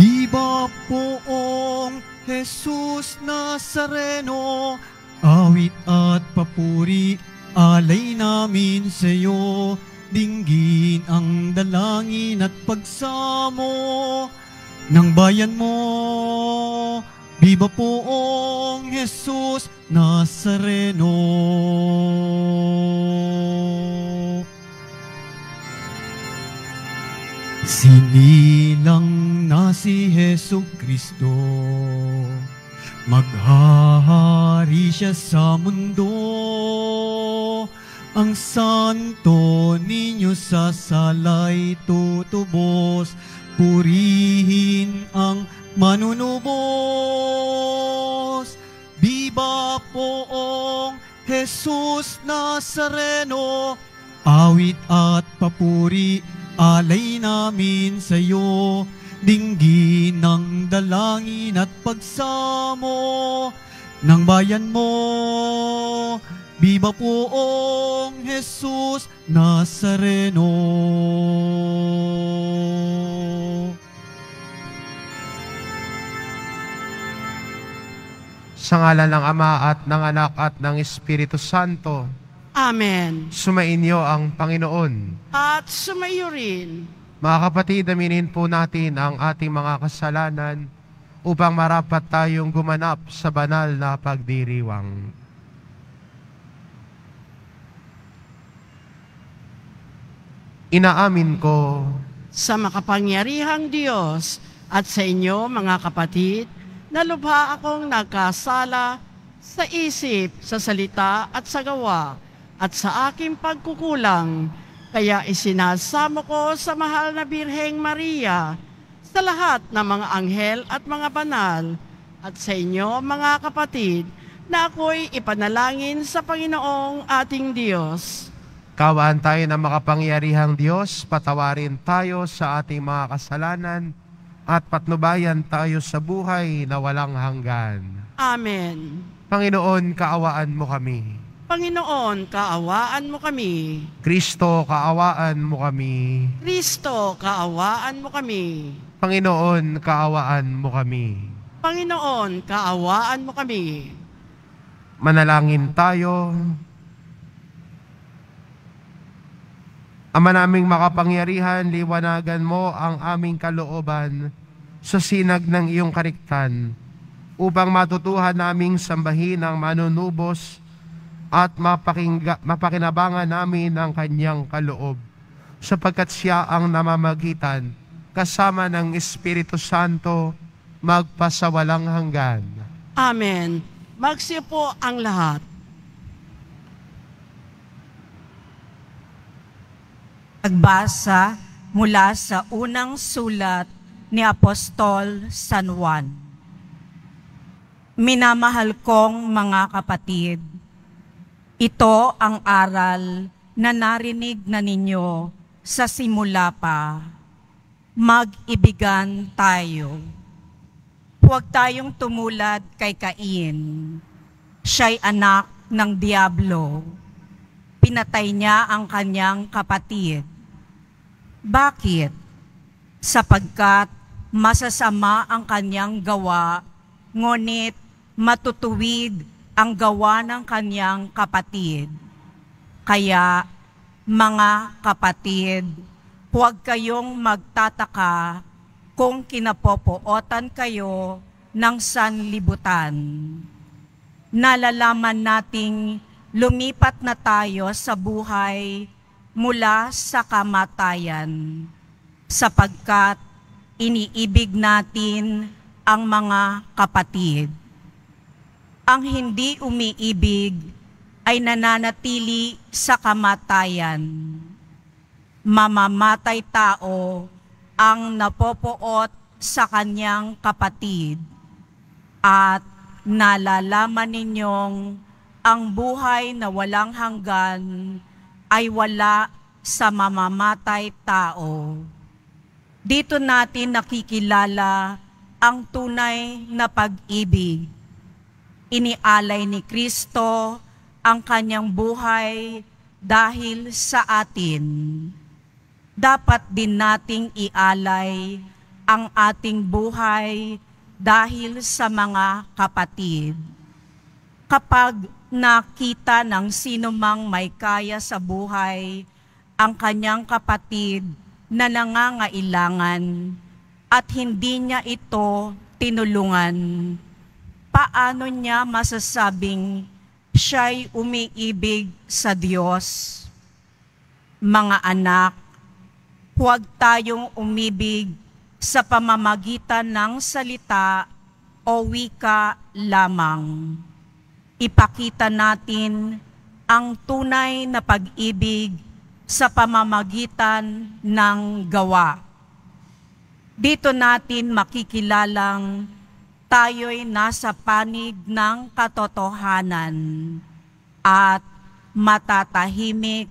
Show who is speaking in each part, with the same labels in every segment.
Speaker 1: Viva poong Jesus Nazareno, awit at papuri, alay namin sa iyo. Dinggin ang dalangin at pagsamo ng bayan mo. Viva poong Jesus Nazareno. Sinilang na si Jesucristo, maghahari siya sa mundo. Ang santo ninyo sa salay tutubos, purihin ang manunubos. Viva poong Jesus Nazareno, awit at papuri, alay namin sa iyo. Dinggin ng dalangin at pagsamo ng bayan mo. Viva poong Jesus Nazareno.
Speaker 2: Sa ngalan ng Ama at ng Anak at ng Espiritu Santo.
Speaker 3: Amen.
Speaker 2: Sumainyo ang Panginoon.
Speaker 3: At sumaiyo rin.
Speaker 2: Mga kapatid, aminin po natin ang ating mga kasalanan upang marapat tayong gumanap sa banal na pagdiriwang. Inaamin ko
Speaker 3: Sa makapangyarihang Diyos at sa inyo mga kapatid, na lubha akong nagkasala sa isip, sa salita at sa gawa at sa aking pagkukulang. Kaya isinasamo ko sa mahal na Birheng Maria, sa lahat ng mga anghel at mga banal, at sa inyo mga kapatid, na ako'y ipanalangin sa Panginoong ating Diyos.
Speaker 2: Kawaan tayo ng makapangyarihang Diyos, patawarin tayo sa ating mga kasalanan at patnubayan tayo sa buhay na walang hanggan.
Speaker 3: Amen.
Speaker 2: Panginoon, kaawaan mo kami.
Speaker 3: Panginoon, kaawaan mo kami.
Speaker 2: Kristo, kaawaan mo kami.
Speaker 3: Kristo, kaawaan mo kami.
Speaker 2: Panginoon, kaawaan mo kami.
Speaker 3: Panginoon, kaawaan mo kami.
Speaker 2: Manalangin tayo. Ama naming makapangyarihan, liwanagan mo ang aming kalooban sa sinag ng iyong kariktan upang matutuhan naming sambahin ang manunubos at mapakinabangan namin ang kanyang kaloob, sapagkat siya ang namamagitan kasama ng Espiritu Santo magpasawalang hanggan.
Speaker 3: Amen. Magsiupo ang lahat.
Speaker 4: Pagbasa mula sa unang sulat ni Apostol San Juan. Minamahal kong mga kapatid, ito ang aral na narinig na ninyo sa simula pa. Mag-ibigan tayo. Huwag tayong tumulad kay Cain. Siya'y anak ng Diablo. Pinatay niya ang kanyang kapatid. Bakit? Sapagkat masasama ang kanyang gawa, ngunit matutuwid ang gawa ng kanyang kapatid. Kaya, mga kapatid, huwag kayong magtataka kung kinapopootan kayo ng sanlibutan. Nalalaman nating lumipat na tayo sa buhay mula sa kamatayan, sapagkat iniibig natin ang mga kapatid. Ang hindi umiibig ay nananatili sa kamatayan. Mamamatay tao ang napopoot sa kanyang kapatid, at nalalaman ninyong ang buhay na walang hanggan ay wala sa mamamatay tao. Dito natin nakikilala ang tunay na pag-ibig. Inialay ni Kristo ang kanyang buhay dahil sa atin. Dapat din nating ialay ang ating buhay dahil sa mga kapatid. Kapag nakita ng sino mang may kaya sa buhay ang kanyang kapatid na nangangailangan at hindi niya ito tinulungan, paano niya masasabing siya'y umiibig sa Diyos? Mga anak, huwag tayong umibig sa pamamagitan ng salita o wika lamang. Ipakita natin ang tunay na pag-ibig sa pamamagitan ng gawa. Dito natin makikilalang tayo'y nasa panig ng katotohanan at matatahimik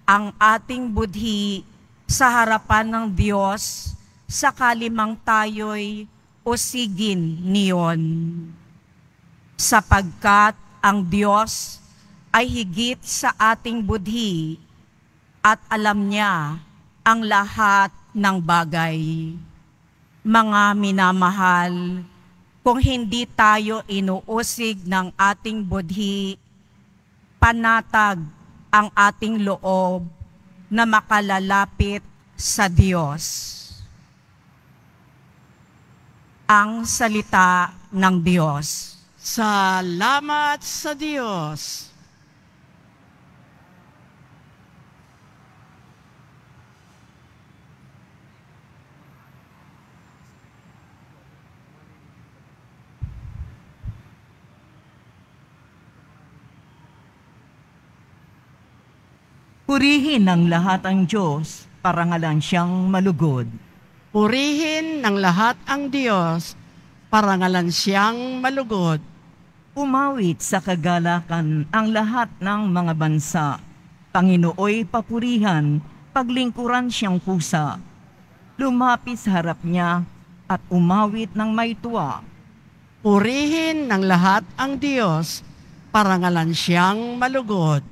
Speaker 4: ang ating budhi sa harapan ng Diyos sakali mang tayo'y usigin niyon. Sapagkat ang Diyos ay higit sa ating budhi at alam niya ang lahat ng bagay. Mga minamahal, kung hindi tayo inuusig ng ating budhi, panatag ang ating loob na makalalapit sa Diyos. Ang salita ng Diyos.
Speaker 3: Salamat sa Diyos.
Speaker 5: Purihin ng lahat ang Diyos, parangalan siyang malugod.
Speaker 3: Purihin ng lahat ang Diyos, parangalan siyang malugod.
Speaker 5: Umawit sa kagalakan ang lahat ng mga bansa. Panginooy papurihan, paglingkuran siyang pusa. Lumapit sa harap niya at umawit ng may tuwa.
Speaker 3: Purihin ng lahat ang Diyos, parangalan siyang malugod.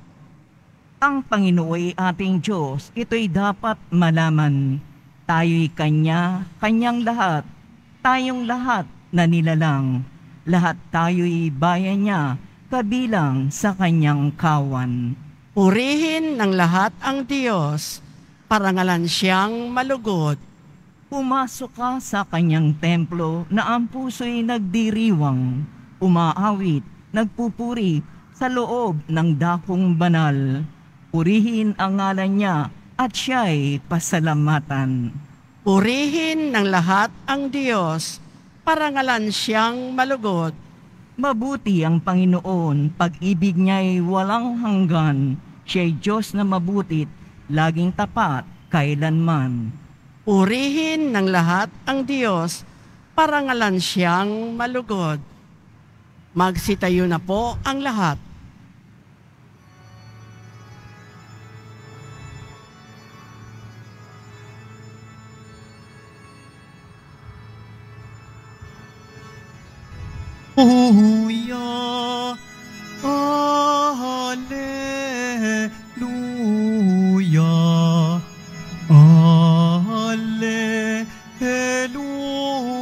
Speaker 5: Ang Panginooy ating Diyos, ito'y dapat malaman. Tayo'y Kanya, Kanyang lahat, tayong lahat na nilalang. Lahat tayo'y bayan niya, kabilang sa Kanyang kawan.
Speaker 3: Purihin ng lahat ang Diyos, parangalan siyang malugod.
Speaker 5: Pumasok ka sa Kanyang templo na ang puso'y nagdiriwang, umaawit, nagpupuri sa loob ng dakong banal. Purihin ang ngalan niya at siya'y pasalamatan.
Speaker 3: Purihin ng lahat ang Diyos, parangalan siyang malugod.
Speaker 5: Mabuti ang Panginoon, pag-ibig niya'y walang hanggan. Siya'y Diyos na mabutit, laging tapat, kailanman.
Speaker 3: Purihin ng lahat ang Diyos, parangalan siyang malugod. Magsitayo na po ang lahat.
Speaker 1: Hallelujah, Hallelujah,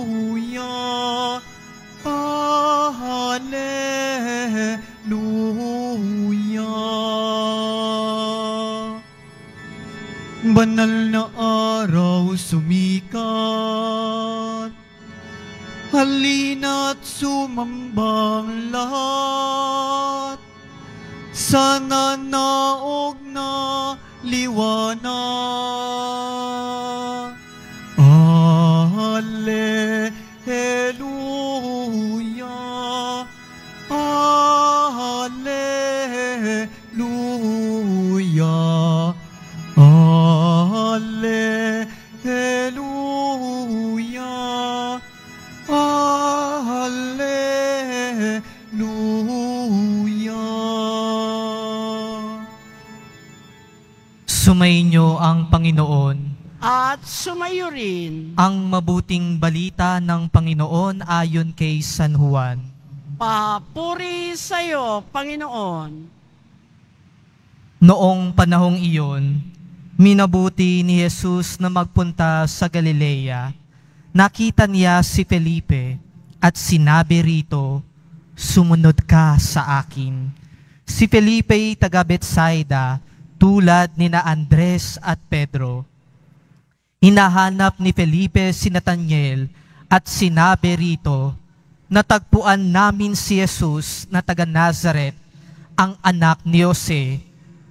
Speaker 1: Hallelujah, Hallelujah. Banal na araw sumikat, halina't sumambang lahat sa nanaog na liwanag. Alleluia, Alleluia, Alleluia, Hallelujah.
Speaker 6: Sumainyo ang Panginoon.
Speaker 3: At sumayo rin,
Speaker 6: Ang mabuting balita ng Panginoon ayon kay San Juan.
Speaker 3: papuri sa iyo, Panginoon.
Speaker 6: Noong panahong iyon, minabuti ni Jesus na magpunta sa Galilea nakita niya si Felipe at sinabi rito, "Sumunod ka sa akin." Si Felipe ay taga Betsaida, tulad ni na Andres at Pedro. Hinahanap ni Felipe si Nathanael at sinabi rito, "Natagpuan namin si Jesus na taga Nazaret, ang anak ni Jose."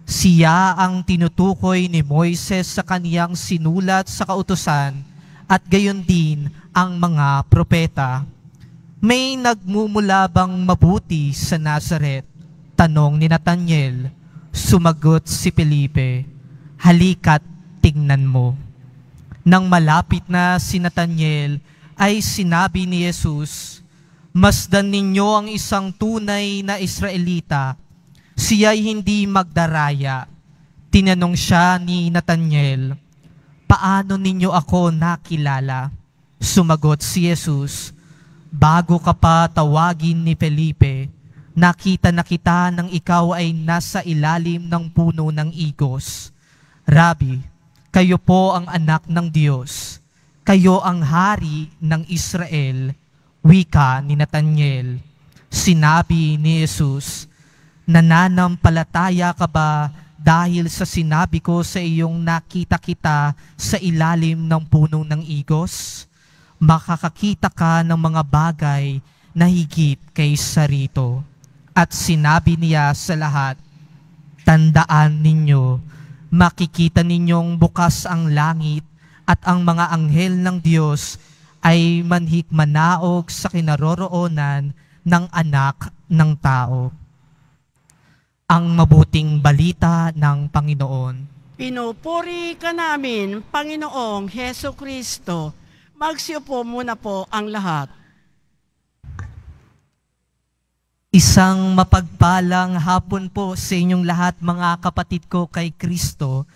Speaker 6: Siya ang tinutukoy ni Moises sa kaniyang sinulat sa kautusan at gayon din ang mga propeta. "May nagmumula bang mabuti sa Nazaret?" tanong ni Nathanael. Sumagot si Felipe, "Halika't tingnan mo." Nang malapit na si Nathanael, ay sinabi ni Jesus, "Masdan ninyo ang isang tunay na Israelita. Siya'y hindi magdaraya." Tinanong siya ni Nathanael, "Paano ninyo ako nakilala?" Sumagot si Jesus, "Bago ka pa tawagin ni Felipe, nakita na kita nang ikaw ay nasa ilalim ng puno ng igos. Rabi, kayo po ang anak ng Diyos. Kayo ang hari ng Israel." Wika ni Nathanael. Sinabi ni Jesus, "Nananampalataya ka ba dahil sa sinabi ko sa iyong nakita kita sa ilalim ng puno ng igos? Makakakita ka ng mga bagay na higit kaysa rito." At sinabi niya sa lahat, "Tandaan ninyo, makikita ninyong bukas ang langit at ang mga anghel ng Diyos ay manhikmanaog sa kinaroroonan ng anak ng tao." Ang mabuting balita ng Panginoon.
Speaker 3: Pinupuri ka namin, Panginoong Heso Kristo. Magsiupo muna po ang lahat.
Speaker 6: Isang mapagpalang hapon po sa inyong lahat, mga kapatid ko kay Kristo.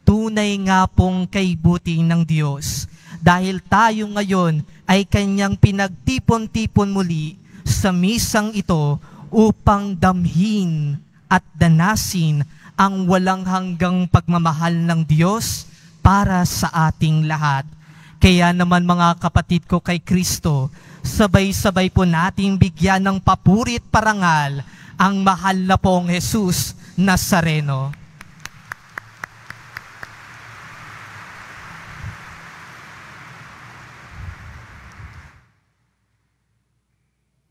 Speaker 6: Tunay nga pong kaibuti ng Diyos dahil tayo ngayon ay Kanyang pinagtipon-tipon muli sa misang ito upang damhin at danasin ang walang hanggang pagmamahal ng Diyos para sa ating lahat. Kaya naman mga kapatid ko kay Kristo, sabay-sabay po nating bigyan ng papurit parangal ang mahal na pong Jesus Nazareno.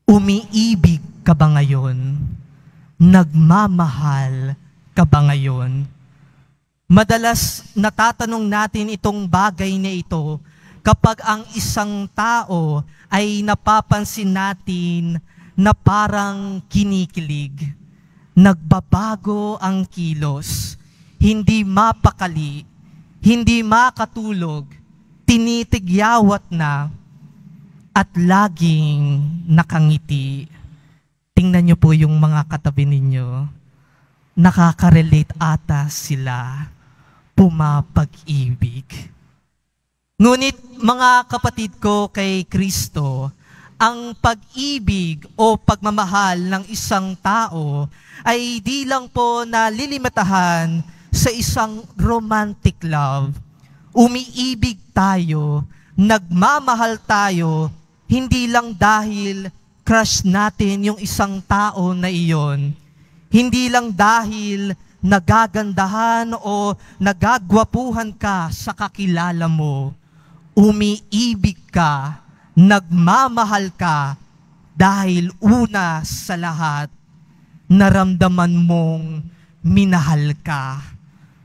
Speaker 6: Umiibig ka ba ngayon? Nagmamahal ka ba ngayon? Madalas natatanong natin itong bagay na ito kapag ang isang tao ay napapansin natin na parang kinikilig. Nagbabago ang kilos, hindi mapakali, hindi makatulog, tinitigyawat na, at laging nakangiti. Tingnan niyo po yung mga katabi ninyo. Nakaka-relate ata sila. Pumapag-ibig. Ngunit mga kapatid ko kay Kristo, ang pag-ibig o pagmamahal ng isang tao ay di lang po nalilimitahan sa isang romantic love. Umiibig tayo, nagmamahal tayo, hindi lang dahil crush natin yung isang tao na iyon. Hindi lang dahil nagagandahan o nagagwapuhan ka sa kakilala mo. Umiibig ka, nagmamahal ka, dahil una sa lahat, naramdaman mong minahal ka.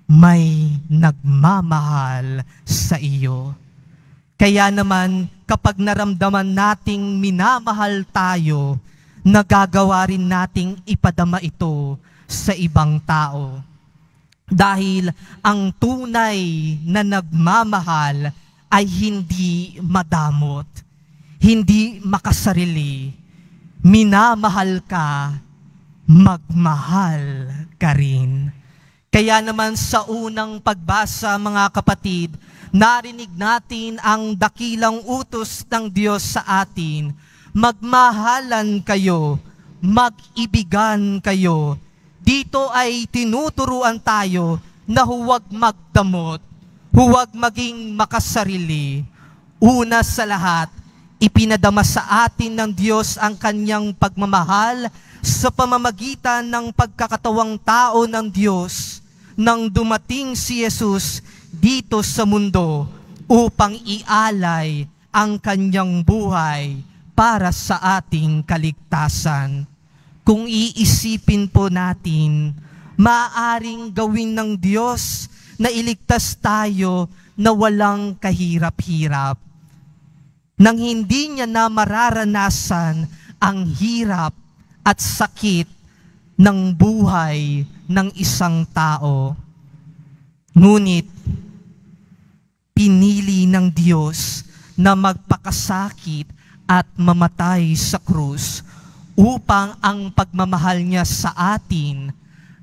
Speaker 6: May nagmamahal sa iyo. Kaya naman, kapag naramdaman nating minamahal tayo, nagagawa rin nating ipadama ito sa ibang tao. Dahil ang tunay na nagmamahal ay hindi madamot, hindi makasarili. Minamahal ka, magmahal ka rin. Kaya naman sa unang pagbasa, mga kapatid, narinig natin ang dakilang utos ng Diyos sa atin. Magmahalan kayo, mag-ibigan kayo. Dito ay tinuturuan tayo na huwag magdamot, huwag maging makasarili, Una sa lahat, ipinadama sa atin ng Diyos ang kanyang pagmamahal sa pamamagitan ng pagkakatawang tao ng Diyos nang dumating si Jesus dito sa mundo upang ialay ang kanyang buhay para sa ating kaligtasan. Kung iisipin po natin, maaaring gawin ng Diyos na iligtas tayo na walang kahirap-hirap. Nang hindi niya na mararanasan ang hirap at sakit ng buhay ng isang tao. Ngunit, pinili ng Diyos na magpakasakit at mamatay sa krus upang ang pagmamahal niya sa atin,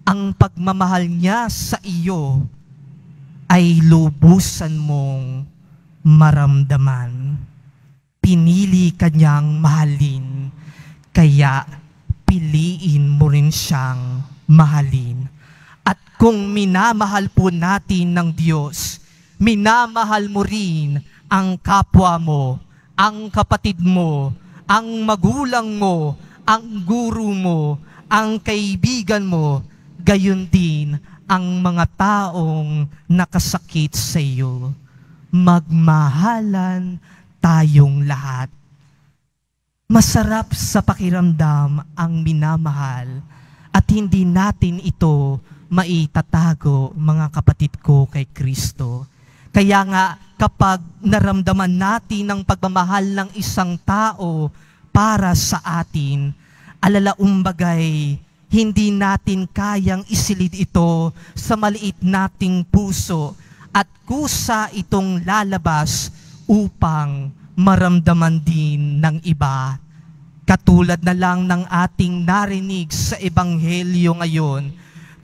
Speaker 6: ang pagmamahal niya sa iyo, ay lubusan mong maramdaman. Pinili kanyang mahalin, kaya piliin mo rin siyang mahalin. At kung minamahal po natin ng Diyos, minamahal mo rin ang kapwa mo, ang kapatid mo, ang magulang mo, ang guru mo, ang kaibigan mo, gayon din ang mga taong nakasakit sa iyo. Magmahalan tayong lahat. Masarap sa pakiramdam ang minamahal at hindi natin ito maitatago, mga kapatid ko, kay Kristo. Kaya nga, kapag naramdaman natin ang pagmamahal ng isang tao para sa atin, alalaumbagay, hindi natin kayang isilid ito sa maliit nating puso at kusa itong lalabas upang maramdaman din ng iba. Katulad na lang ng ating narinig sa Ebanghelyo ngayon,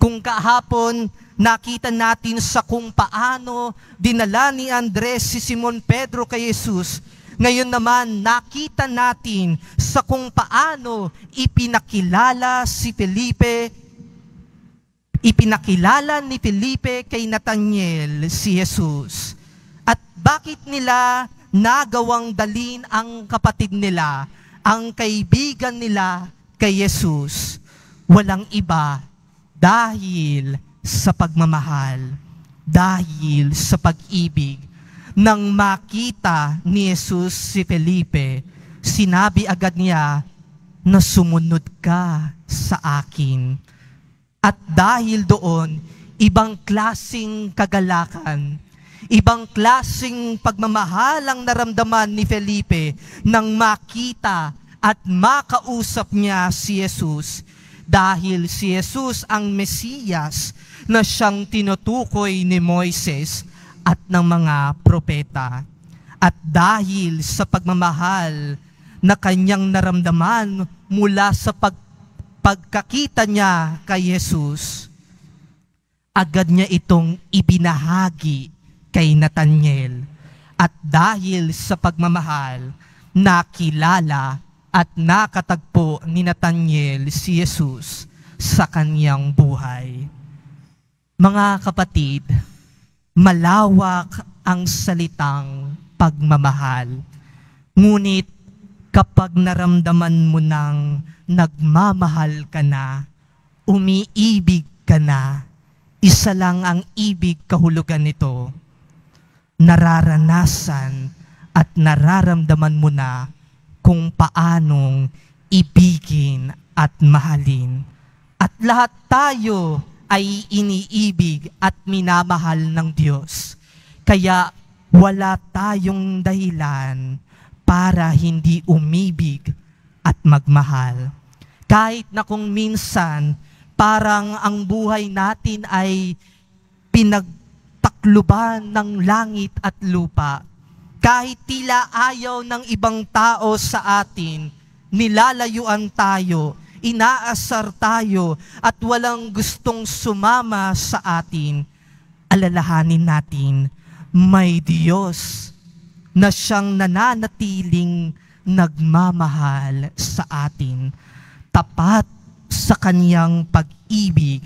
Speaker 6: kung kahapon nakita natin sa kung paano dinala ni Andres si Simon Pedro kay Jesus, ngayon naman nakita natin sa kung paano ipinakilala ni Felipe kay Nathaniel si Jesus. At bakit nila nagawang dalin ang kapatid nila, ang kaibigan nila kay Jesus? Walang iba, dahil sa pagmamahal, dahil sa pag-ibig. Nang makita ni Jesus si Felipe, sinabi agad niya na sumunod ka sa akin. At dahil doon, ibang klaseng kagalakan, ibang klaseng pagmamahal ang naramdaman ni Felipe nang makita at makausap niya si Jesus. Dahil si Jesus ang Mesiyas na siyang tinutukoy ni Moises at ng mga propeta. At dahil sa pagmamahal na kanyang naramdaman mula sa pagkakita niya kay Jesus, agad niya itong ibinahagi kay Nathaniel. At dahil sa pagmamahal, nakilala at nakatagpo ni Nathaniel si Jesus sa kanyang buhay. Mga kapatid, malawak ang salitang pagmamahal. Ngunit kapag naramdaman mo nang nagmamahal ka na, umiibig ka na, isa lang ang ibig kahulugan nito. Nararanasan at nararamdaman mo na kung paanong ibigin at mahalin. At lahat tayo ay iniibig at minamahal ng Diyos. Kaya wala tayong dahilan para hindi umibig at magmahal. Kahit na kung minsan parang ang buhay natin ay pinagtakluban ng langit at lupa, kahit tila ayaw ng ibang tao sa atin, nilalayuan tayo, inaasar tayo, at walang gustong sumama sa atin, alalahanin natin, may Diyos na siyang nananatiling nagmamahal sa atin, tapat sa kanyang pag-ibig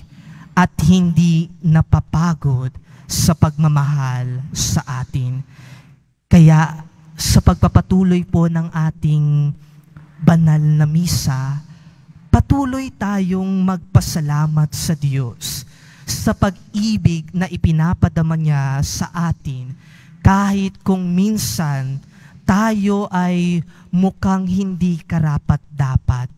Speaker 6: at hindi napapagod sa pagmamahal sa atin. Kaya sa pagpapatuloy po ng ating banal na misa, patuloy tayong magpasalamat sa Diyos sa pag-ibig na ipinapadama niya sa atin kahit kung minsan tayo ay mukhang hindi karapat-dapat.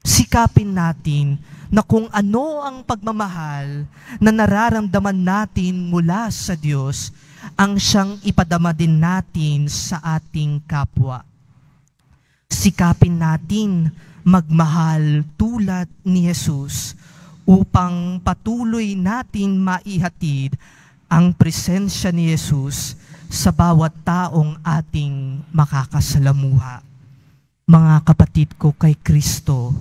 Speaker 6: Sikapin natin na kung ano ang pagmamahal na nararamdaman natin mula sa Diyos, ang siyang ipadama din natin sa ating kapwa. Sikapin natin magmahal tulad ni Jesus upang patuloy natin maihatid ang presensya ni Jesus sa bawat taong ating makakasalamuha. Mga kapatid ko kay Kristo,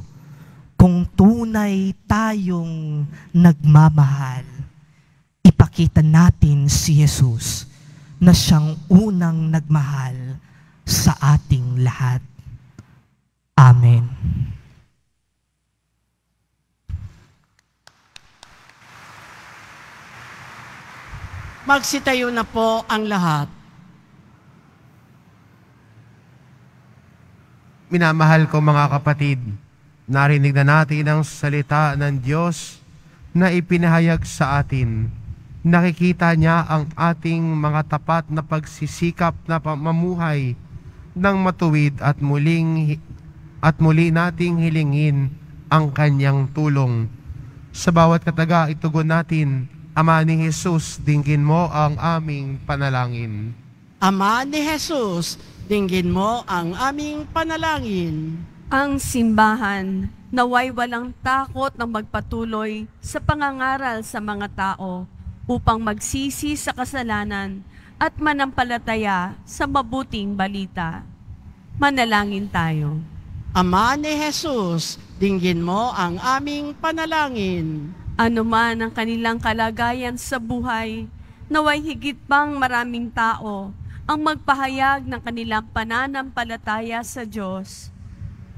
Speaker 6: kung tunay tayong nagmamahal, ipakita natin si Jesus na siyang unang nagmahal sa ating lahat. Amen.
Speaker 3: Magsitayo na po ang lahat.
Speaker 2: Minamahal ko mga kapatid, narinig na natin ang salita ng Diyos na ipinahayag sa atin. Nakikita niya ang ating mga tapat na pagsisikap na pamamuhay ng matuwid at muli nating hilingin ang kanyang tulong. Sa bawat kataga itugon natin, Ama ni Jesus, dinggin mo ang aming panalangin.
Speaker 3: Ama ni Jesus, dinggin mo ang aming panalangin.
Speaker 7: Ang simbahan naway walang takot na magpatuloy sa pangangaral sa mga tao upang magsisi sa kasalanan at manampalataya sa mabuting balita. Manalangin tayo.
Speaker 3: Ama ni Jesus, dinggin mo ang aming panalangin.
Speaker 7: Ano man ang kanilang kalagayan sa buhay, naway higit pang maraming tao ang magpahayag ng kanilang pananampalataya sa Diyos.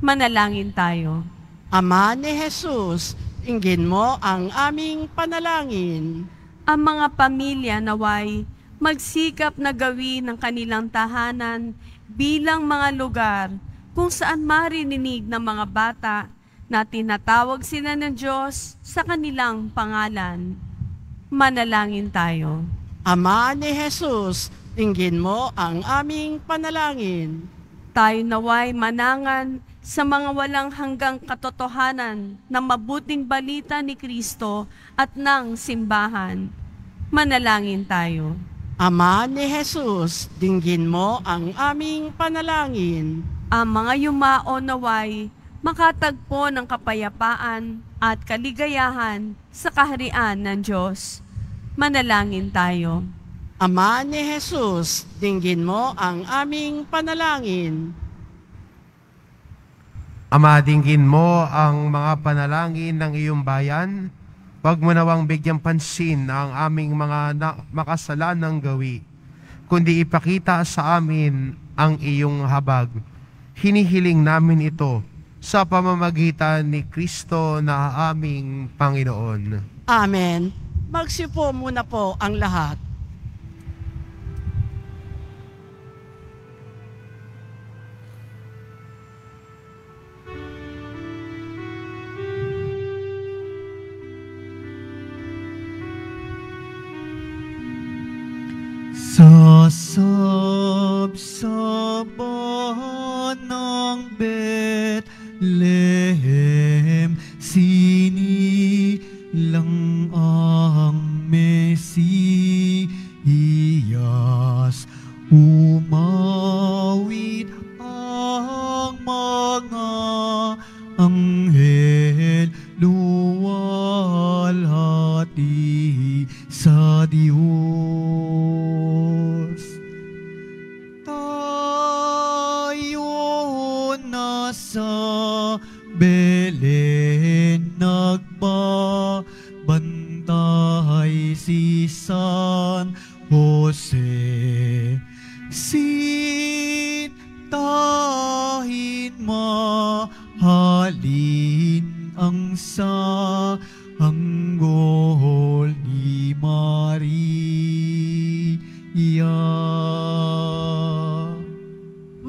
Speaker 7: Manalangin tayo.
Speaker 3: Ama ni Jesus, dinggin mo ang aming panalangin.
Speaker 7: Ang mga pamilya naway magsikap na gawin ng kanilang tahanan bilang mga lugar kung saan maririnig ng mga bata na tinatawag sila ng Diyos sa kanilang pangalan. Manalangin tayo.
Speaker 3: Ama ni Jesus, dinggin mo ang aming panalangin.
Speaker 7: Tayo naway manangan sa mga walang hanggang katotohanan ng mabuting balita ni Kristo at ng simbahan. Manalangin tayo.
Speaker 3: Ama ni Jesus, dinggin mo ang aming panalangin.
Speaker 7: Ang mga yumao naway makatagpo ng kapayapaan at kaligayahan sa kaharian ng Diyos. Manalangin tayo.
Speaker 3: Ama ni Jesus, dinggin mo ang aming panalangin.
Speaker 2: Ama, dinggin mo ang mga panalangin ng iyong bayan. Huwag mo nawang bigyang pansin ang aming mga makasalanang gawi, kundi ipakita sa amin ang iyong habag. Hinihiling namin ito sa pamamagitan ni Kristo na aming Panginoon.
Speaker 3: Amen. Magsipo muna po ang lahat.
Speaker 1: Sa sabsaban ng Bethlehem, sinilang ang Mesiyas. Umawit ang mga anghel, luwalhati sa Diyos. Sa Belen nagbabantay si San Jose. Si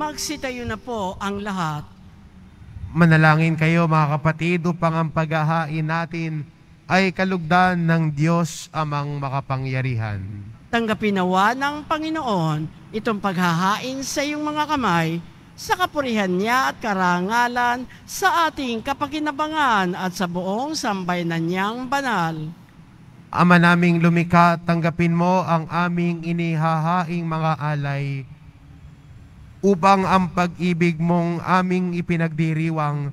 Speaker 3: Magsitayo na po ang lahat.
Speaker 2: Manalangin kayo mga kapatid upang ang paghahain natin ay kalugdan ng Diyos amang makapangyarihan.
Speaker 3: Tanggapin nawa ng Panginoon itong paghahain sa iyong mga kamay sa kapurihan niya at karangalan sa ating kapakinabangan at sa buong sambayanan niyang banal.
Speaker 2: Ama naming lumikha, tanggapin mo ang aming inihahaing mga alay upang ang pag-ibig mong aming ipinagdiriwang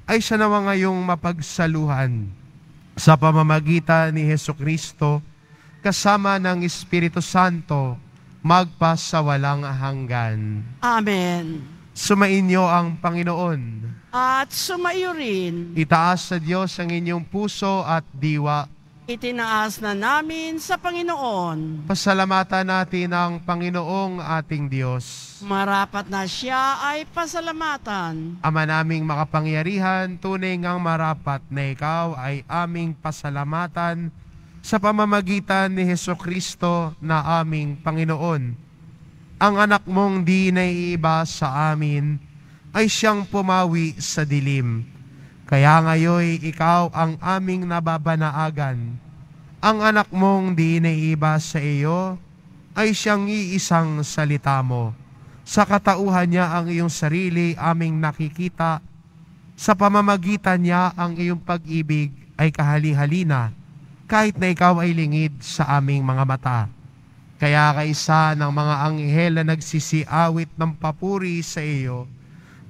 Speaker 2: ay siya naman ngayong mapagsaluhan sa pamamagitan ni Hesukristo kasama ng Espiritu Santo magpasawalang hanggan.
Speaker 3: Amen.
Speaker 2: Sumainyo ang Panginoon.
Speaker 3: At sumaiyo rin.
Speaker 2: Itaas sa Diyos ang inyong puso at diwa.
Speaker 3: Itinaas na namin sa Panginoon.
Speaker 2: Pasalamatan natin ang Panginoong ating Diyos.
Speaker 3: Marapat na siya ay pasalamatan.
Speaker 2: Ama naming makapangyarihan, tunay ngang marapat na ikaw ay aming pasalamatan sa pamamagitan ni Hesukristo na aming Panginoon. Ang anak mong di naiiba sa amin ay siyang pumawi sa dilim. Kaya ngayon ikaw ang aming nababanaagan. Ang anak mong di naiiba sa iyo ay siyang iisang salita mo. Sa katauhan niya ang iyong sarili aming nakikita. Sa pamamagitan niya ang iyong pag-ibig ay kahali-halina, kahit na ikaw ay lingid sa aming mga mata. Kaya kaisa ng mga anghel na nagsisiawit ng papuri sa iyo,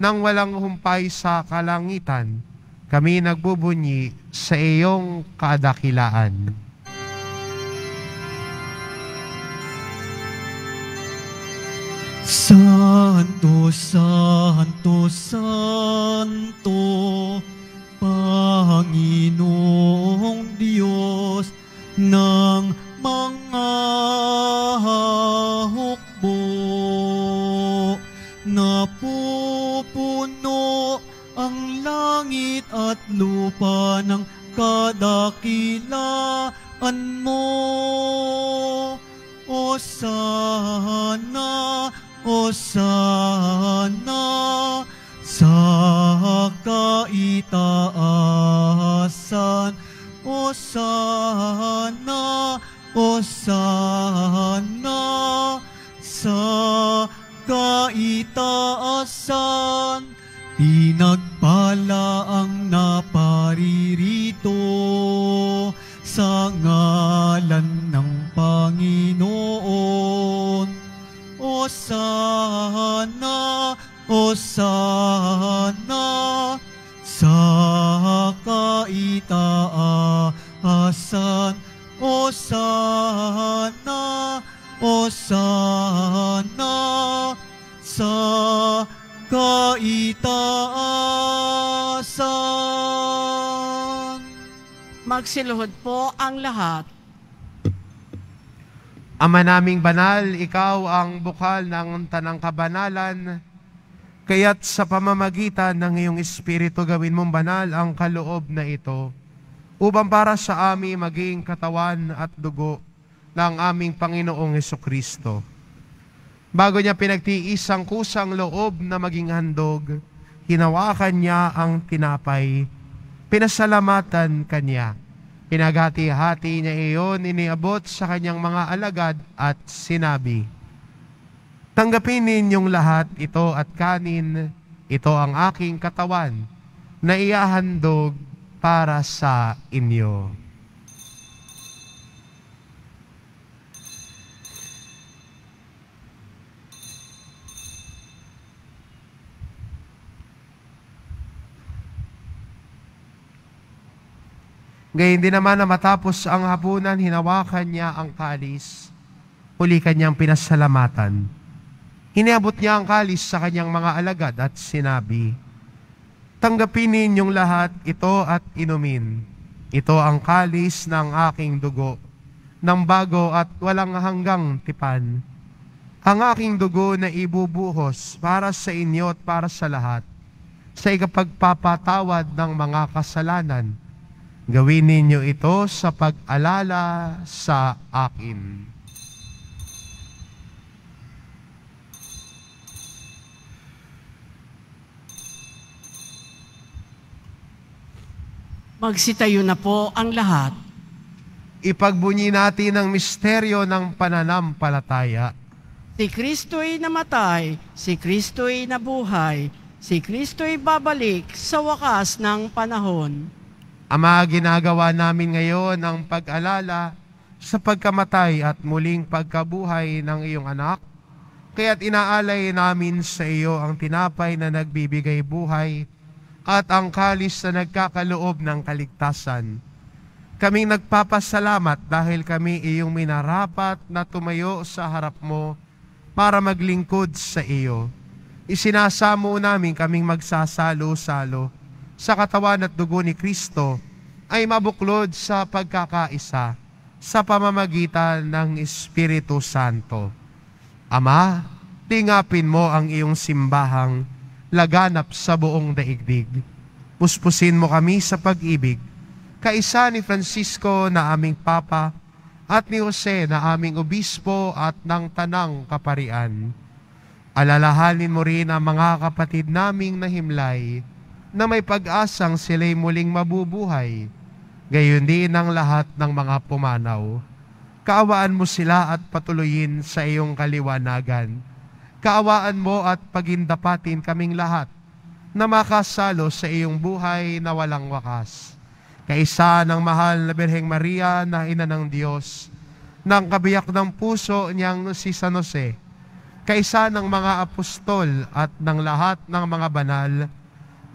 Speaker 2: nang walang humpay sa kalangitan, kami nagbubunyi sa iyong kadakilaan.
Speaker 1: Santo, Santo, Santo, Panginoong Diyos ng mga hukbo, napupuno ang langit at lupa ng kadakilaan mo. Hosana, Hosana sa kaitaasan. Hosana, Hosana sa kaitaasan. Pinagpala ang naparirito sa ngalan ng Panginoon. Hosana, Hosana sa kaitaasan. Hosana, Hosana sa kaitaasan.
Speaker 3: Magsiluhod po ang lahat.
Speaker 2: Ama naming banal, ikaw ang bukal ng tanang kabanalan, kaya't sa pamamagitan ng iyong Espiritu gawin mong banal ang kaloob na ito, upang para sa amin maging katawan at dugo ng aming Panginoong Hesukristo. Bago niya pinagtiis ang kusang loob na maging handog, hinawakan niya ang tinapay, pinasalamatan kanya. Pinaghati-hati niya iyon, iniabot sa kanyang mga alagad at sinabi, "Tanggapin ninyong lahat ito at kanin, ito ang aking katawan na iahandog para sa inyo." Gayun din naman na matapos ang hapunan, hinawakan niya ang kalis, huli kanyang pinasalamatan. Iniabot niya ang kalis sa kanyang mga alagad at sinabi, "Tanggapin ninyong lahat ito at inumin. Ito ang kalis ng aking dugo, ng bago at walang hanggang tipan. Ang aking dugo na ibubuhos para sa inyo at para sa lahat, sa ikapagpapatawad ng mga kasalanan. Gawin ninyo ito sa pag-alala sa akin."
Speaker 3: Magsitayo na po ang lahat.
Speaker 2: Ipagbunyi natin ang misteryo ng pananampalataya.
Speaker 3: Si Kristo'y namatay, si Kristo'y nabuhay, si Kristo'y babalik sa wakas ng panahon.
Speaker 2: Ama, ginagawa namin ngayon ang pag-alala sa pagkamatay at muling pagkabuhay ng iyong anak. Kaya't inaalay namin sa iyo ang tinapay na nagbibigay buhay at ang kalis na nagkakaloob ng kaligtasan. Kaming nagpapasalamat dahil kami iyong minarapat na tumayo sa harap mo para maglingkod sa iyo. Isinasamo namin kaming magsasalo-salo sa katawan at dugo ni Kristo ay mabuklod sa pagkakaisa sa pamamagitan ng Espiritu Santo. Ama, tingapin mo ang iyong simbahang laganap sa buong daigdig. Puspusin mo kami sa pag-ibig, kaisa ni Francisco na aming Papa at ni Jose na aming Obispo at ng Tanang Kaparian. Alalahanin mo rin ang mga kapatid naming nahimlay na may pag-asang sila'y muling mabubuhay, gayon din ang lahat ng mga pumanaw. Kaawaan mo sila at patuloyin sa iyong kaliwanagan. Kaawaan mo at pagindapatin kaming lahat na makasalo sa iyong buhay na walang wakas. Kaisa ng mahal na Birheng Maria na Ina ng Diyos, ng kabiyak ng puso niyang si San Jose, kaisa ng mga apostol at ng lahat ng mga banal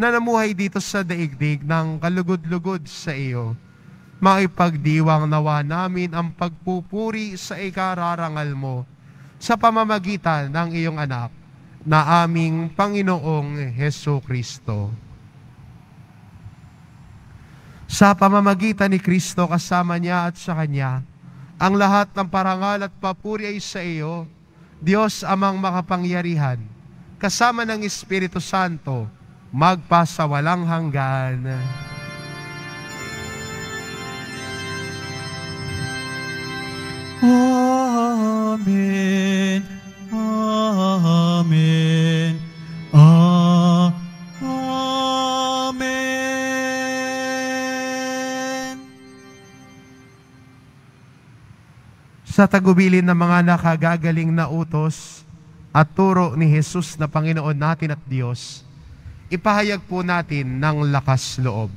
Speaker 2: na namuhay dito sa daigdig ng kalugod-lugod sa iyo, maipagdiwang nawa namin ang pagpupuri sa ikararangal mo sa pamamagitan ng iyong anak na aming Panginoong Hesukristo. Sa pamamagitan ni Kristo kasama niya at sa Kanya, ang lahat ng parangal at papuri ay sa iyo, Diyos amang makapangyarihan, kasama ng Espiritu Santo, magpasawalang hanggan.
Speaker 1: Amen. Amen. Amen.
Speaker 2: Sa tagubilin ng mga nakagagaling na utos at turo ni Jesus na Panginoon natin at Diyos, ipahayag po natin ng lakas loob.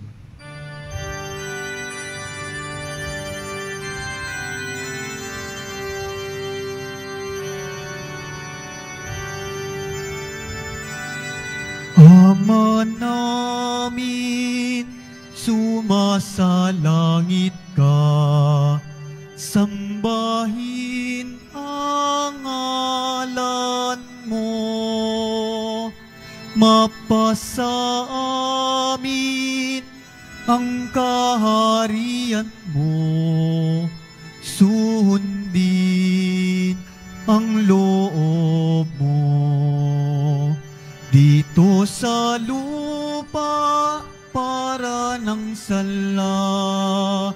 Speaker 1: Ama namin, sumasalangit ka, sambahin ang ngalan mo, mapasa amin ang kaharian mo, sundin ang loob mo. Dito sa lupa para ng salangit.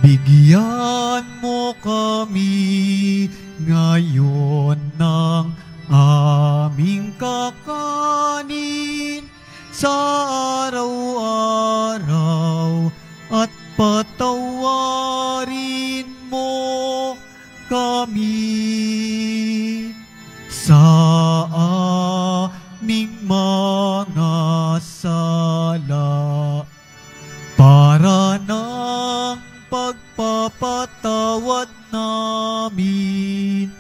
Speaker 1: Bigyan mo kami ngayon ng aming kakanin sa araw-araw at patawarin mo kami sa aming mga sala para ng pagpapatawad namin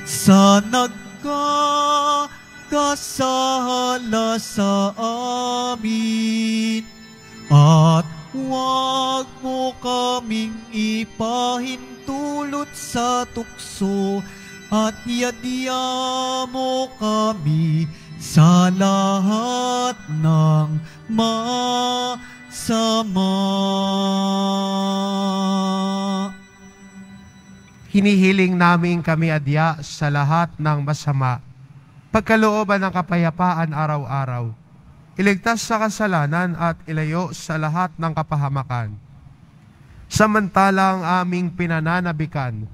Speaker 1: sa nagkakasala sa amin, at huwag mo kaming ipahintulot sa tukso at yadya mo kami sa lahat ng masama.
Speaker 2: Hinihiling namin kami adya sa lahat ng masama, pagkalooban ng kapayapaan araw-araw, iligtas sa kasalanan at ilayo sa lahat ng kapahamakan. Samantalang aming pinananabikan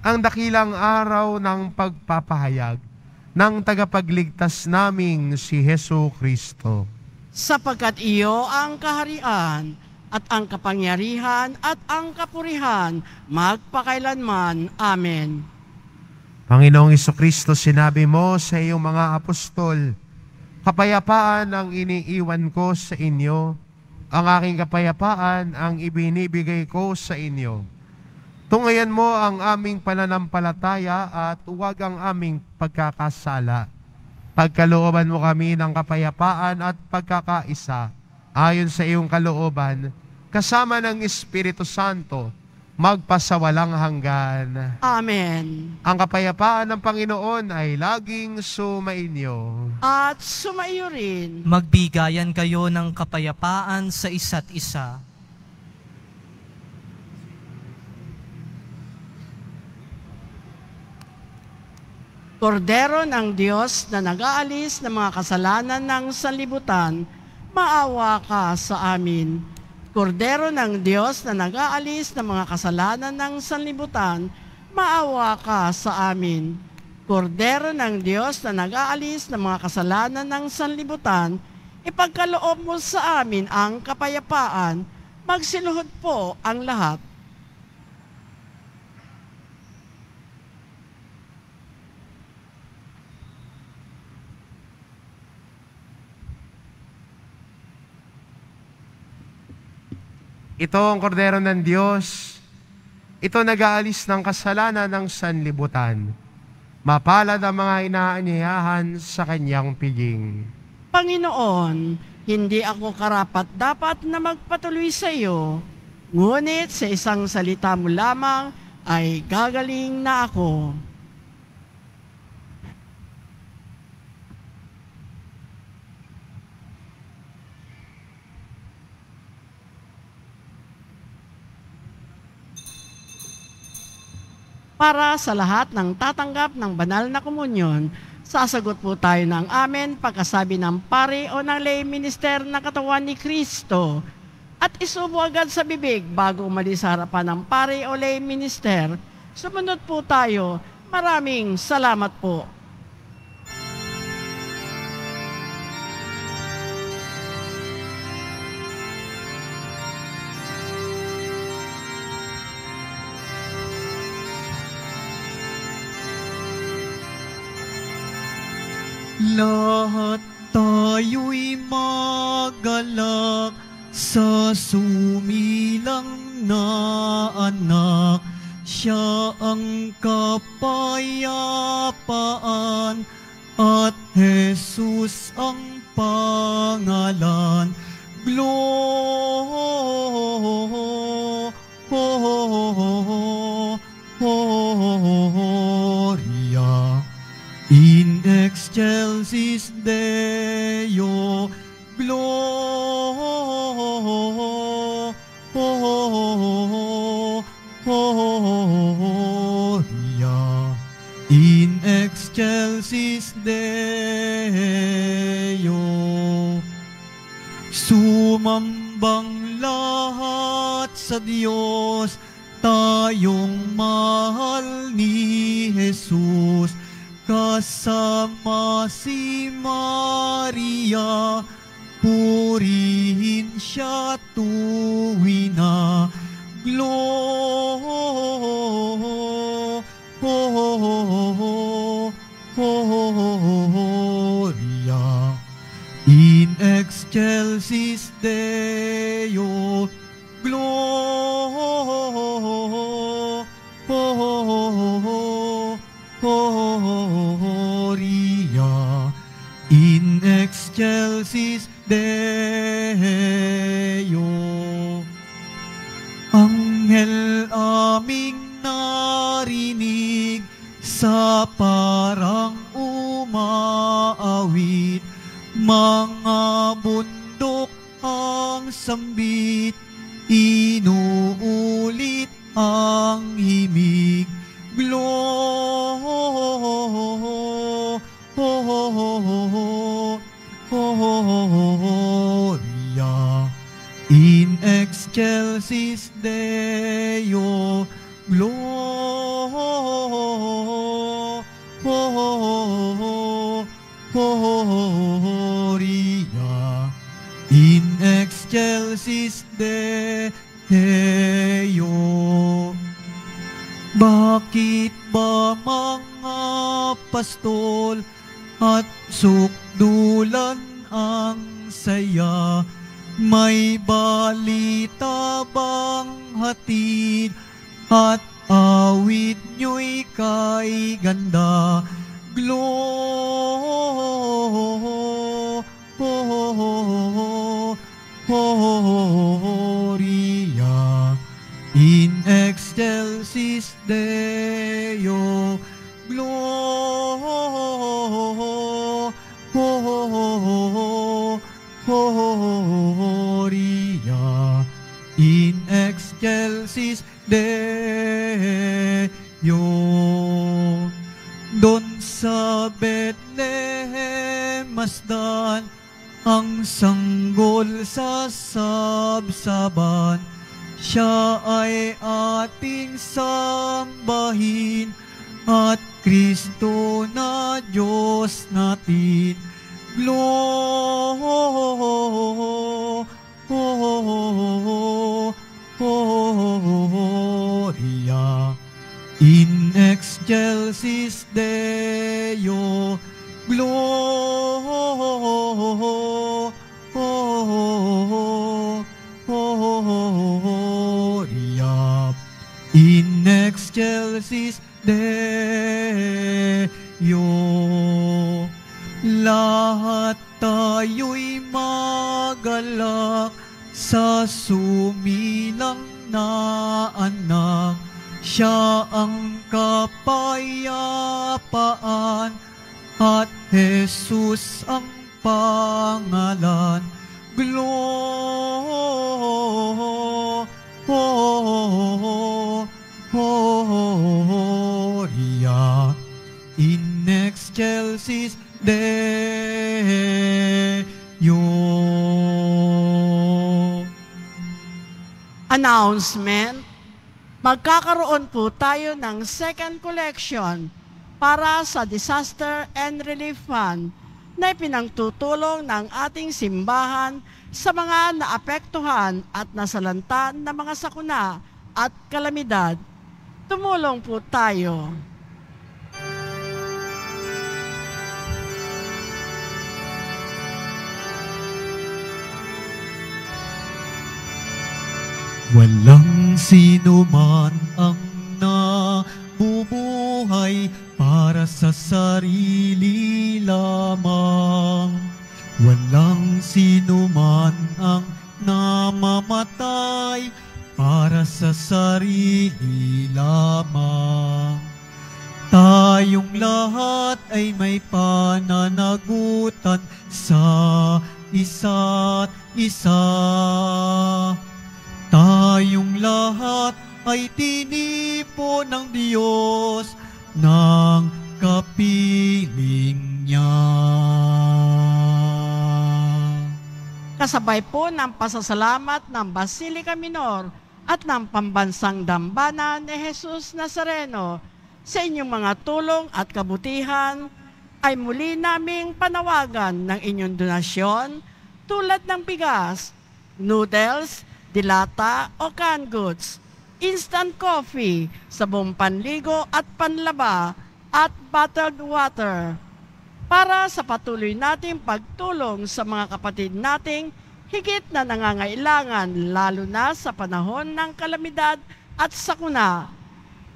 Speaker 2: ang dakilang araw ng pagpapahayag ng tagapagligtas naming si Hesu Kristo.
Speaker 3: Sapagkat iyo ang kaharian at ang kapangyarihan at ang kapurihan magpakailanman. Amen.
Speaker 2: Panginoong Kristo, sinabi mo sa iyong mga apostol, kapayapaan ang iniiwan ko sa inyo, ang aking kapayapaan ang ibinibigay ko sa inyo. Tungayan mo ang aming pananampalataya at huwag ang aming pagkakasala. Pagkalooban mo kami ng kapayapaan at pagkakaisa, ayon sa iyong kalooban, kasama ng Espiritu Santo, magpasawalang hanggan.
Speaker 3: Amen.
Speaker 2: Ang kapayapaan ng Panginoon ay laging sumainyo.
Speaker 3: At sumaiyo rin.
Speaker 6: Magbigayan kayo ng kapayapaan sa isa't isa.
Speaker 3: Kordero ng Diyos na nag-aalis ng mga kasalanan ng sanlibutan, maawa ka sa amin. Kordero ng Diyos na nag-aalis ng mga kasalanan ng sanlibutan, maawa ka sa amin. Kordero ng Diyos na nag-aalis ng mga kasalanan ng sanlibutan, ipagkaloob mo sa amin ang kapayapaan, magsiluhod po ang lahat.
Speaker 2: Ito ang kordero ng Diyos. Ito nag-aalis ng kasalanan ng sanlibutan. Mapalad ang mga inaanyayahan sa kanyang piging.
Speaker 3: Panginoon, hindi ako karapat-dapat na magpatuloy sa iyo, ngunit sa isang salita mo lamang ay gagaling na ako. Para sa lahat ng tatanggap ng banal na komunyon, sasagot po tayo ng amen pagkasabi ng pari o ng lay minister na katawan ni Kristo at isubo agad sa bibig bago umalis sa harapan ng pari o lay minister. Sumunod po tayo. Maraming salamat po.
Speaker 1: Lahat tayo'y magalak sa sumilang na anak. Siya ang kapayapaan at Jesus ang pangalan. Gloria in excelsis Deo, Gloria in excelsis Deo. Sumambang lahat sa Diyos, tayong mahal ni Jesus, kasama si Maria, purihin siya tuwina. Gloria in excelsis Deo, Gloria in excelsis Deo. Anghel aming narinig sa parang umaawit, mga bundok ang sambit, inuulit ang himig. Gloria in excelsis Deo, Gloria Bakit ba mga pastol at sukdulan ang saya? May balita bang hatid at awit nyo'y kay ganda? Gloria in excelsis Deo. Gloria in excelsis Deo. Doon sa Bethlehem masdan ang sanggol sa sabsaban. Siya ay ating sambahin at Kristo na Diyos natin. Gloria in excelsis Deo. Gloria in excelsis Deo. Lahat tayo'y magalak sa sumilang na anak. Siya ang kapayapaan at Jesus ang pangalan. Gloria in excelsis Deo.
Speaker 3: Announcement. Magkakaroon po tayo ng second collection para sa Disaster and Relief Fund na ipinangtutulong ng ating simbahan sa mga naapektuhan at nasalanta ng mga sakuna at kalamidad. Tumulong po tayo.
Speaker 1: Walang sino man ang nabubuhay para sa sarili lamang. Walang sino man ang namamatay para sa sarili lamang. Tayong lahat ay may pananagutan sa isa't isa. Tayong lahat ay tinipo ng Diyos ng kapiling niya.
Speaker 3: Kasabay po ng pasasalamat ng Basilica Minor at ng Pambansang Dambana ni Jesus Nazareno sa inyong mga tulong at kabutihan, ay muli naming panawagan ng inyong donasyon tulad ng bigas, noodles, dilata o canned goods, instant coffee, sabong panligo at panlaba, at bottled water para sa patuloy nating pagtulong sa mga kapatid nating higit na nangangailangan lalo na sa panahon ng kalamidad at sakuna.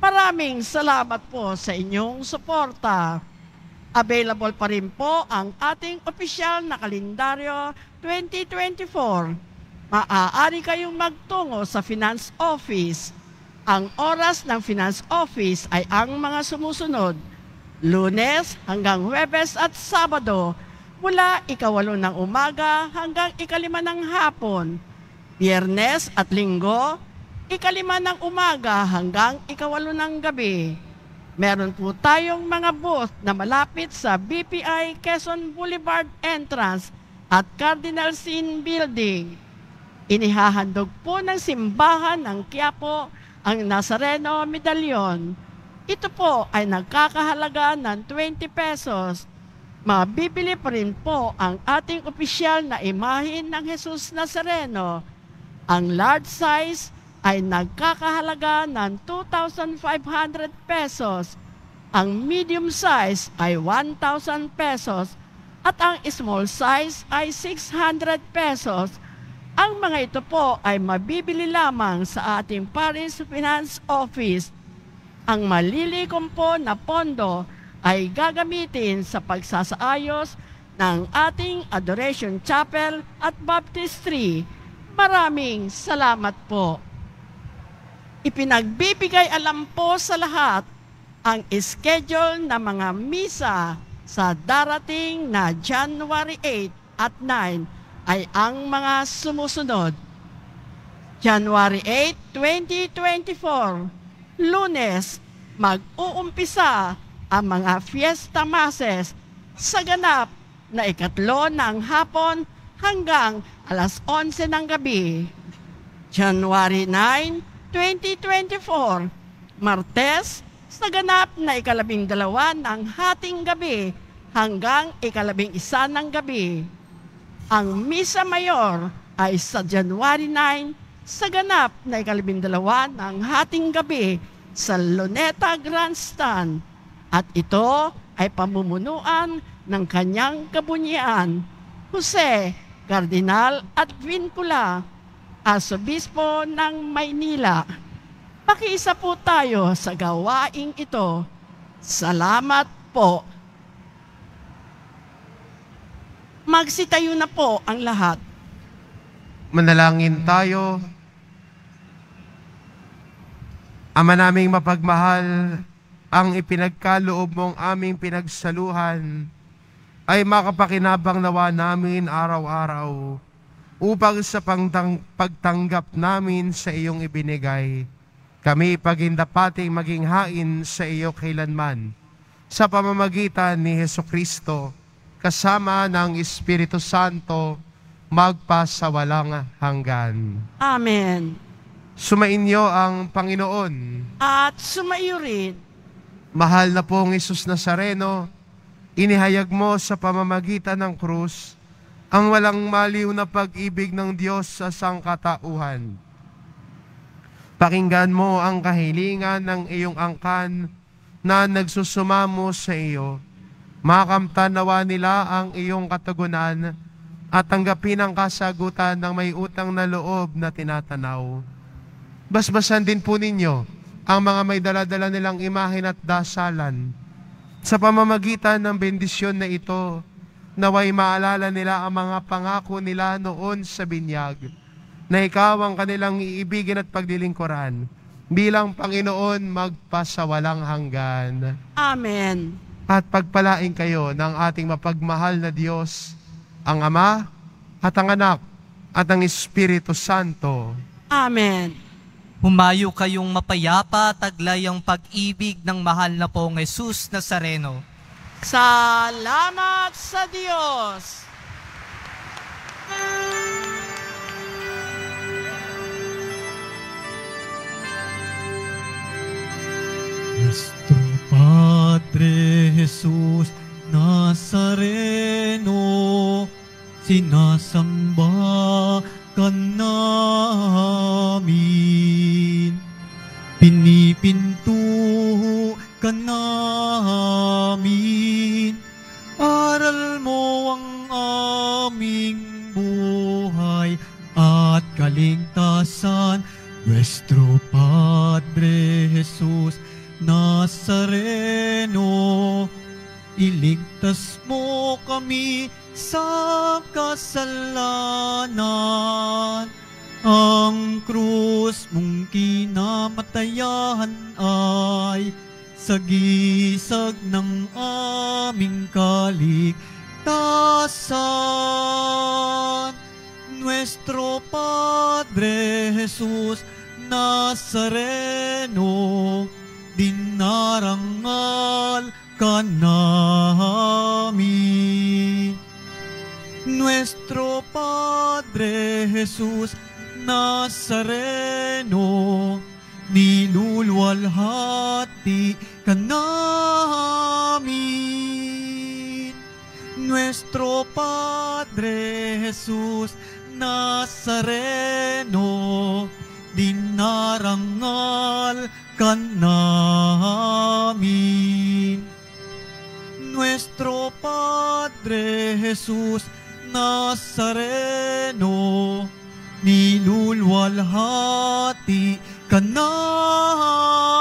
Speaker 3: Maraming salamat po sa inyong suporta. Available pa rin po ang ating opisyal na kalendaryo 2024. Maaari kayong magtungo sa Finance Office. Ang oras ng Finance Office ay ang mga sumusunod: Lunes hanggang Huwebes at Sabado, mula 8:08 ng umaga hanggang 5:00 ng hapon. Biyernes at Linggo, 5:00 ng umaga hanggang 8:00 ng gabi. Meron po tayong mga booth na malapit sa BPI Quezon Boulevard Entrance at Cardinal Sin Building. Inihahandog po ng simbahan ng Quiapo ang Nazareno Medallion. Ito po ay nagkakahalaga ng 20 pesos. Mabibili pa rin po ang ating opisyal na imahin ng Jesus Nazareno. Ang large size ay nagkakahalaga ng 2,500 pesos. Ang medium size ay 1,000 pesos at ang small size ay 600 pesos. Ang mga ito po ay mabibili lamang sa ating Parish Finance Office. Ang malilikom po na pondo ay gagamitin sa pagsasaayos ng ating Adoration Chapel at Baptistry. Maraming salamat po. Ipinagbibigay alam po sa lahat ang schedule ng mga misa sa darating na January 8 at 9 ay ang mga sumusunod. January 8, 2024, Lunes, mag-uumpisa ang mga fiesta masses sa ganap na 3 ng hapon hanggang alas 11 ng gabi. January 9, 2024, Martes, sa ganap na 12 ng hating gabi hanggang 11 ng gabi. Ang Misa Mayor ay sa January 9, sa ganap na 12 ng hating gabi sa Luneta Grandstand. At ito ay pamumunuan ng kanyang kabunyian, Jose Cardinal at Vincula, Arsobispo ng Maynila. Pakiisa po tayo sa gawaing ito. Salamat po. Magsitayo na po ang lahat.
Speaker 2: Manalangin tayo. Ama naming mapagmahal, ang ipinagkaloob mong aming pinagsaluhan ay makapakinabang nawa namin araw-araw upang sa pagtanggap namin sa iyong ibinigay, kami pagindapating maging hain sa iyo kailanman, sa pamamagitan ni Hesukristo, kasama ng Espiritu Santo, magpasawalang hanggan.
Speaker 3: Amen.
Speaker 2: Sumainyo ang Panginoon.
Speaker 3: At sumaiyo rin.
Speaker 2: Mahal na pong Hesus Nazareno, inihayag mo sa pamamagitan ng krus ang walang maliw na pag-ibig ng Diyos sa sangkatauhan. Pakinggan mo ang kahilingan ng iyong angkan na nagsusumamo sa iyo. Makamtan nawa nila ang iyong katugunan at tanggapin ang kasagutan ng may utang na loob na tinatanaw. Basbasan din po ninyo ang mga may daladala nilang imahen at dasalan. Sa pamamagitan ng bendisyon na ito, naway maalala nila ang mga pangako nila noon sa binyag, na ikaw ang kanilang iibigin at pagdilingkuran, bilang Panginoon magpasawalang hanggan.
Speaker 3: Amen.
Speaker 2: At pagpalain kayo ng ating mapagmahal na Diyos, ang Ama, at ang Anak, at ang Espiritu Santo.
Speaker 3: Amen.
Speaker 6: Humayo kayong mapayapa, taglay ang pag-ibig ng mahal na pong Hesus Nazareno.
Speaker 3: Salamat sa Diyos!
Speaker 1: Nuestro Padre Jesús Nazareno, sinasamba ka namin, pinipinto ka namin, aral mo ang aming buhay at kaligtasan. Nuestro Padre Jesús Nazareno, iligtas mo kami sa kasalanan. Ang krus mong kinamatayan ay sagisag ng aming kaligtasan. Nuestro Padre Jesús Nazareno, dinarangal ka namin. Nuestro Padre Jesús Nazareno, niluluwalhati ka namin. Nuestro Padre Jesús Nazareno, din pinarangal ka namin. Nuestro Padre Jesus Nazareno, nilulwalhati ka namin.